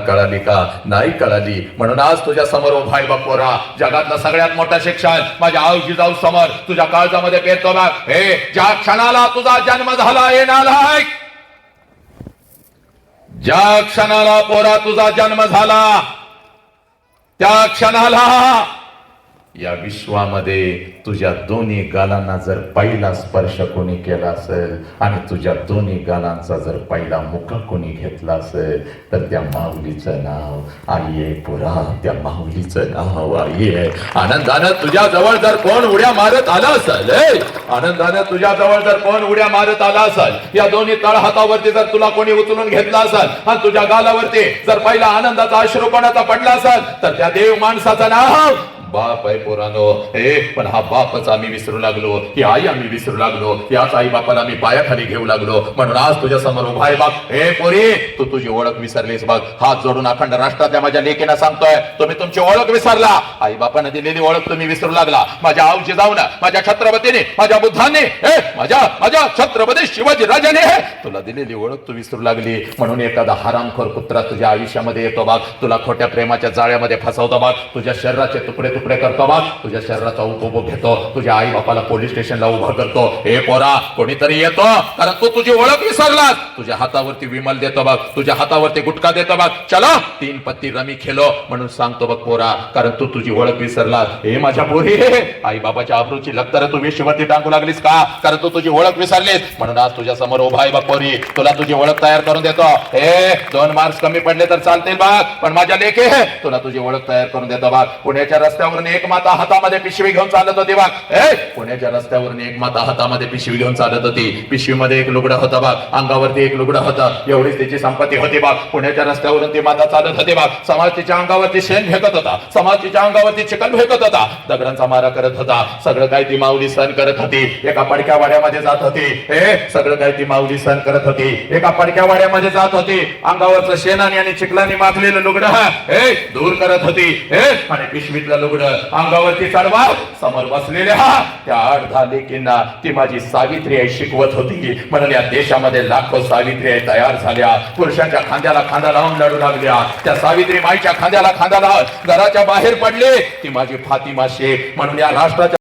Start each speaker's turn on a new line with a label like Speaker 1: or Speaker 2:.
Speaker 1: कळाली का? नाही कळाली. म्हणून आज तुझ्या समोर उभा आहे बघ पोरा, जगातलं सगळ्यात मोठं शिक्षण माझ्या आऊजी जाऊ समोर तुझ्या काळजामध्ये पेरतो बघ. हे ज्या क्षणाला तुझा जन्म झाला येणार, ज्या क्षणाला पोरा तुझा जन्म झाला त्या क्षणाला या विश्वामध्ये तुझ्या दोन्ही गालांना जर पहिला स्पर्श कोणी केला असेल आणि तुझ्या दोन्ही गालांचा जर पहिला मुका कोणी घेतला असेल तर त्या माऊलीचं नाव आई आहे पोरा, त्या माऊलीचं नाव आई आहे. आनंदानं तुझ्या जवळ जर कोण उड्या मारत आला असेल, आनंदानं तुझ्या जवळ जर कोण उड्या मारत आला असेल, या दोन्ही तळ हातावरती जर तुला कोणी उचलून घेतला असेल आणि तुझ्या गालावरती जर पहिला आनंदाचा अश्रू कोणाचा पडला असेल तर त्या देव माणसाचं नाव बाप आहे पोरानो. हे पण हा बापच आम्ही विसरू लागलो, ही आई आम्ही विसरू लागलो, याच आई बापाला आम्ही पायाखाली घेऊ लागलो. म्हणून आज तुझ्या समोर उभा आहे बघ. हे पोरी, तू तुझी ओळख विसरलीस बघ. हात जोडून अखंड राष्ट्रातल्या माझ्या लेकीना सांगतोय, तुम्ही तुमची ओळख विसरला. आई बापाने दिलेली ओळख तुम्ही विसरू लागला. माझ्या आऊजी जाऊन, माझ्या छत्रपतीने, माझ्या बुद्धाने, माझ्या छत्रपती शिवाजी राजाने तुला दिलेली ओळख तू विसरू लागली. म्हणून एखादा हरामखोर कुत्रा तुझ्या आयुष्यामध्ये येतो बघ, तुला खोट्या प्रेमाच्या जाळ्यामध्ये फसवतो बघ, तुझ्या शरीराचे तुकडे करतो बघ, तुझ्या शरीराचा उपभोग घेतो, तुझ्या आई बापाला पोलीस स्टेशनला उभा करतो. हे पोरा, कोणीतरी येतो कारण तू तुझी ओळख विसरलास. तुझ्या हातावरती विमल देतो बघ, तुझ्या हातावरती गुटखा देतो बघ, चला 3 पत्ती रमी खेलो म्हणून सांगतो बघ पोरा, कारण तू तुझी ओळख विसरलास. हे माझ्या पोरी, आई बाबाच्या आबरूची लक्तर तू विश्ववरती टांगू लागलीस का? कारण तू तुझी ओळख विसरलीस. म्हणून आज तुझ्या समोर उभा आहे बघ पोरी, तुला तुझी ओळख तयार करून देतो. हे 2 मार्क्स कमी पडले तर चालतील बघ, पण माझ्या लेके तुला तुझी ओळख तयार करून देतो बघ. पुण्याच्या रस्त्यावरून एक माता हातामध्ये पिशवी घेऊन चालत होती बघ. पुण्याच्या रस्त्यावरून एक माता हातामध्ये पिशवी घेऊन चालत होती. पिशवीमध्ये एक लुगडं होतं बघ, अंगावरती एक लुगडं होतं, एवढीच तिची संपत्ती होती बघ. पुण्याच्या रस्त्यावरून ती माता चालत होती बघ. समाज तिच्या अंगावरती शेण फेकत होता, समाज तिच्या अंगावरती चिकन फेकत होता, दगडांचा मारा करत होता. सगळं काही ती माऊली सहन करत होती. एका पडक्या वाड्यामध्ये जात होती. सगळं काही ती माऊली सहन करत होती. एका पडक्या वाड्यामध्ये जात होती. अंगावरचं शेणाने आणि चिखलाने माखलेलं लुगडं दूर करत होती. आणि पिशवीतलं लुगडं अंगावरती चढवा. समोर बसलेल्या त्या 8-10 लेकींना ती माझी सावित्री आई शिकवत होती. म्हणून या देशामध्ये लाखो सावित्री आई तयार झाल्या, पुरुषांच्या खांद्याला खांदा लावून लढू लागल्या. त्या सावित्री माईच्या खांद्याला खांदा लावून घराच्या बाहेर पडले ती माझी फातिमा शेख. म्हणून या राष्ट्राच्या